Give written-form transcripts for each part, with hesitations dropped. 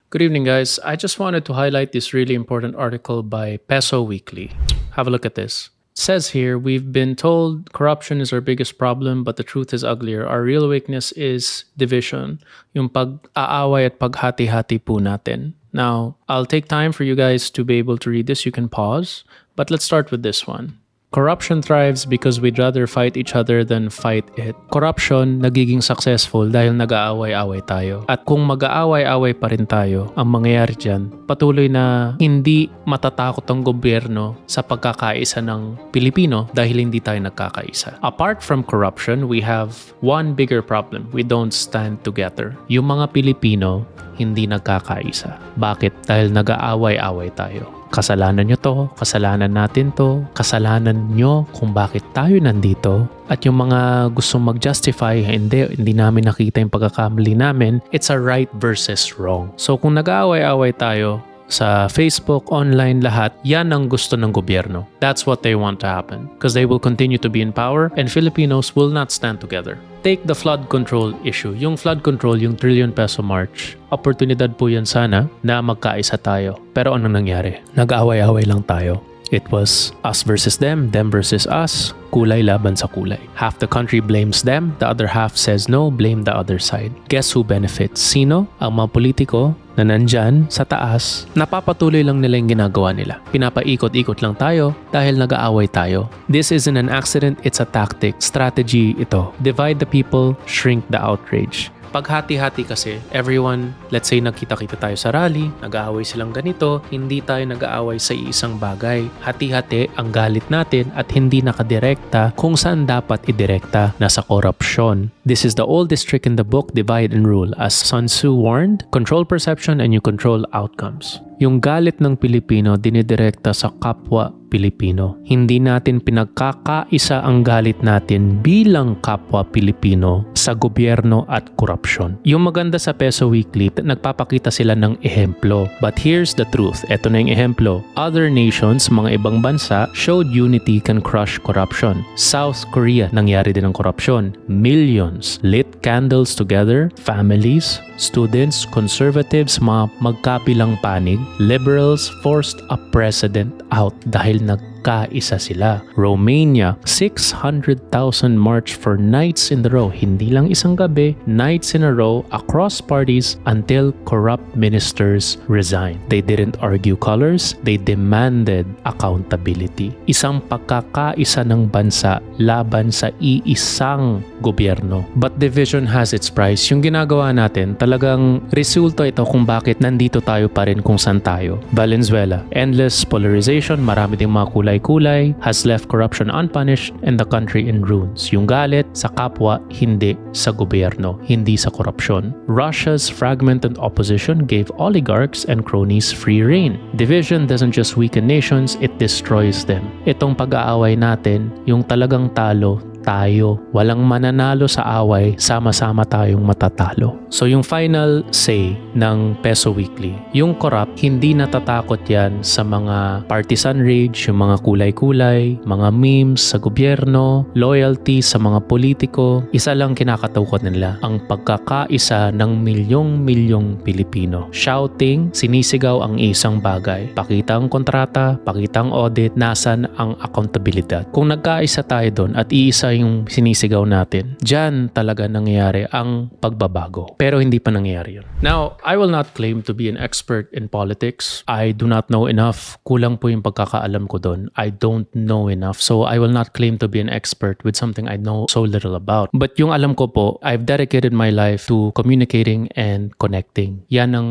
Good evening, guys. I just wanted to highlight this really important article by Peso Weekly. Have a look at this. It says here, we've been told corruption is our biggest problem, but the truth is uglier. Our real weakness is division. Yung pag-aaway at paghati-hati po natin. Now, I'll take time for you guys to be able to read this. You can pause. But let's start with this one. Corruption thrives because we'd rather fight each other than fight it. Corruption nagiging successful dahil nag-aaway-away tayo. At kung mag-aaway-away pa rin tayo, ang mangyayari dyan, patuloy na hindi matatakot ang gobyerno sa pagkakaisa ng Pilipino dahil hindi tayo nagkakaisa. Apart from corruption, we have one bigger problem. We don't stand together. Yung mga Pilipino, hindi nagkakaisa. Bakit? Dahil nag-aaway-away tayo. Kasalanan nyo to, kasalanan natin to, kasalanan nyo kung bakit tayo nandito. At yung mga gustong mag-justify, hindi namin nakita yung pagkakamali namin, it's a right versus wrong. So kung nag-aaway-away tayo sa Facebook, online, lahat, yan ang gusto ng gobyerno. That's what they want to happen. Because they will continue to be in power and Filipinos will not stand together. Take the flood control issue. Yung flood control, yung trillion peso march, oportunidad po yan sana na magkaisa tayo. Pero anong nangyari? Nag-away-away lang tayo. It was us versus them versus us, kulay laban sa kulay. Half the country blames them, the other half says no, blame the other side. Guess who benefits? Sino? Ang mga politiko na nandyan sa taas, napapatuloy lang nila yung ginagawa nila. Pinapaikot-ikot lang tayo dahil nag-aaway tayo. This isn't an accident, it's a tactic. Strategy ito. Divide the people, shrink the outrage. Paghati-hati kasi, everyone, let's say nagkita-kita tayo sa rally, nag-aaway silang ganito, hindi tayo nag-aaway sa isang bagay. Hati-hati ang galit natin at hindi nakadirekta kung saan dapat idirekta, nasa korupsyon. This is the oldest trick in the book, divide and rule. As Sun Tzu warned, control perception and you control outcomes. Yung galit ng Pilipino dinidirekta sa kapwa Pilipino. Hindi natin pinagkakaisa ang galit natin bilang kapwa Pilipino sa gobyerno at korupsyon. Yung maganda sa Peso Weekly, nagpapakita sila ng ehemplo. But here's the truth. Ito na yung ehemplo. Other nations, mga ibang bansa, showed unity can crush corruption. South Korea, nangyari din ang korupsyon. Millions lit candles together, families, students, conservatives, mga magkabilang panig. Liberals forced a president out dahil nagkaisa sila. Romania, 600,000 march for nights in the row. Hindi lang isang gabi, nights in a row across parties until corrupt ministers resigned. They didn't argue colors, they demanded accountability. Isang pagkakaisa ng bansa laban sa iisang gobyerno. But division has its price. Yung ginagawa natin, talagang resulta ito kung bakit nandito tayo pa rin kung saan tayo. Valenzuela, endless polarization, marami ding mga kulay-kulay, has left corruption unpunished and the country in ruins. Yung galit sa kapwa, hindi sa gobyerno, hindi sa korupsyon. Russia's fragmented opposition gave oligarchs and cronies free rein. Division doesn't just weaken nations, it destroys them. Itong pag-aaway natin, yung talagang talo, tayo. Walang mananalo sa away, sama-sama tayong matatalo. So yung final say ng Peso Weekly, yung corrupt, hindi natatakot yan sa mga partisan rage, yung mga kulay-kulay, mga memes sa gobyerno, loyalty sa mga politiko. Isa lang kinakatakot nila, ang pagkakaisa ng milyong-milyong Pilipino. Shouting, sinisigaw ang isang bagay. Pakita ang kontrata, pakita ang audit, nasan ang accountability. Kung nagkaisa tayo doon at iisa yung sinisigaw natin, dyan talaga nangyayari ang pagbabago. Pero hindi pa nangyayari yun. Now, I will not claim to be an expert in politics. I do not know enough. Kulang po yung pagkakaalam ko doon. I don't know enough. So, I will not claim to be an expert with something I know so little about. But yung alam ko po, I've dedicated my life to communicating and connecting. Yan ang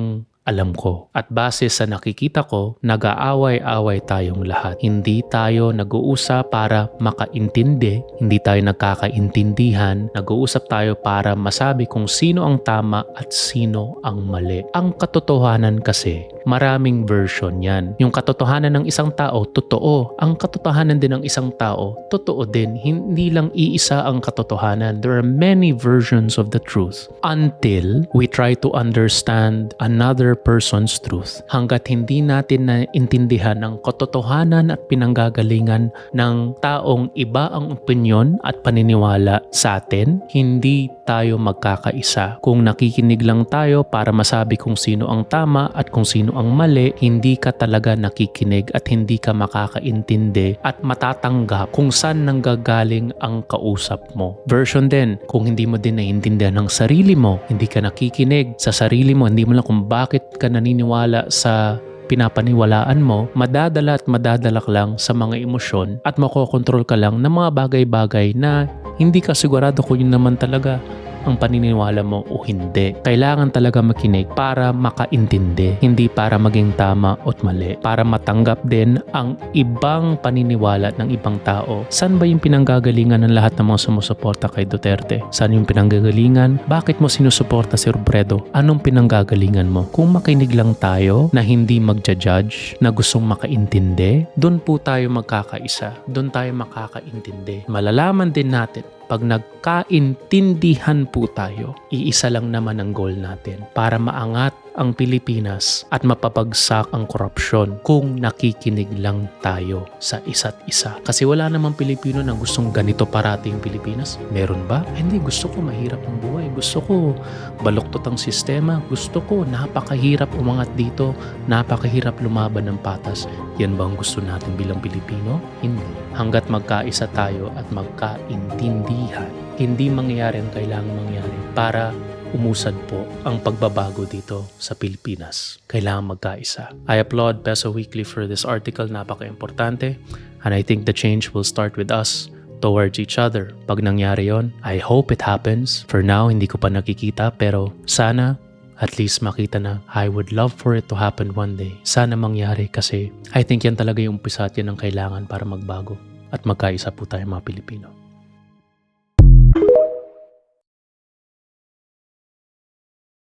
alam ko. At base sa nakikita ko, nag-aaway-away tayong lahat. Hindi tayo nag-uusap para makaintindi, hindi tayo nagkakaintindihan, nag-uusap tayo para masabi kung sino ang tama at sino ang mali. Ang katotohanan kasi, maraming version yan. Yung katotohanan ng isang tao, totoo. Ang katotohanan din ng isang tao, totoo din. Hindi lang iisa ang katotohanan. There are many versions of the truth until we try to understand another person's truth. Hanggat hindi natin naintindihan ang katotohanan at pinanggagalingan ng taong iba ang opinyon at paniniwala sa atin, hindi tayo magkakaisa. Kung nakikinig lang tayo para masabi kung sino ang tama at kung sino ang mali, hindi ka talaga nakikinig at hindi ka makakaintindi at matatanggap kung saan nanggagaling ang kausap mo. Version din, kung hindi mo din naiintindihan ng sarili mo, hindi ka nakikinig sa sarili mo, hindi mo lang kung bakit ka naniniwala sa pinapaniwalaan mo, madadala at madadalak lang sa mga emosyon at makokontrol ka lang ng mga bagay-bagay na hindi ka sigurado kung yun naman talaga ang paniniwala mo o hindi. Kailangan talaga makinig para makaintindi, hindi para maging tama o mali. Para matanggap din ang ibang paniniwala ng ibang tao. Saan ba yung pinanggagalingan ng lahat ng mga sumusuporta kay Duterte? Saan yung pinanggagalingan? Bakit mo sinusuporta si Robredo? Anong pinanggagalingan mo? Kung makinig lang tayo na hindi magja-judge, na gustong makaintindi, doon po tayo magkakaisa. Doon tayo makakaintindi. Malalaman din natin pag nagkaintindihan po tayo, iisa lang naman ang goal natin para maangat ang Pilipinas at mapapagsak ang korupsyon kung nakikinig lang tayo sa isa't isa. Kasi wala namang Pilipino na gustong ganito parati yung Pilipinas. Meron ba? Hindi, gusto ko mahirap ang buhay. Gusto ko baluktot ang sistema. Gusto ko napakahirap umangat dito. Napakahirap lumaban ng patas. Yan ba ang gusto natin bilang Pilipino? Hindi. Hanggat magkaisa tayo at magkaintindihan, hindi mangyayari ang kailangan mangyari para umusad po ang pagbabago dito sa Pilipinas. Kailangan magkaisa. I applaud Peso Weekly for this article. Napaka-importante. And I think the change will start with us towards each other. Pag nangyari yon, I hope it happens. For now, hindi ko pa nakikita pero sana at least makita na. I would love for it to happen one day. Sana mangyari kasi I think yan talaga yung umpisa at yan ang kailangan para magbago at magkaisa po tayo mga Pilipino.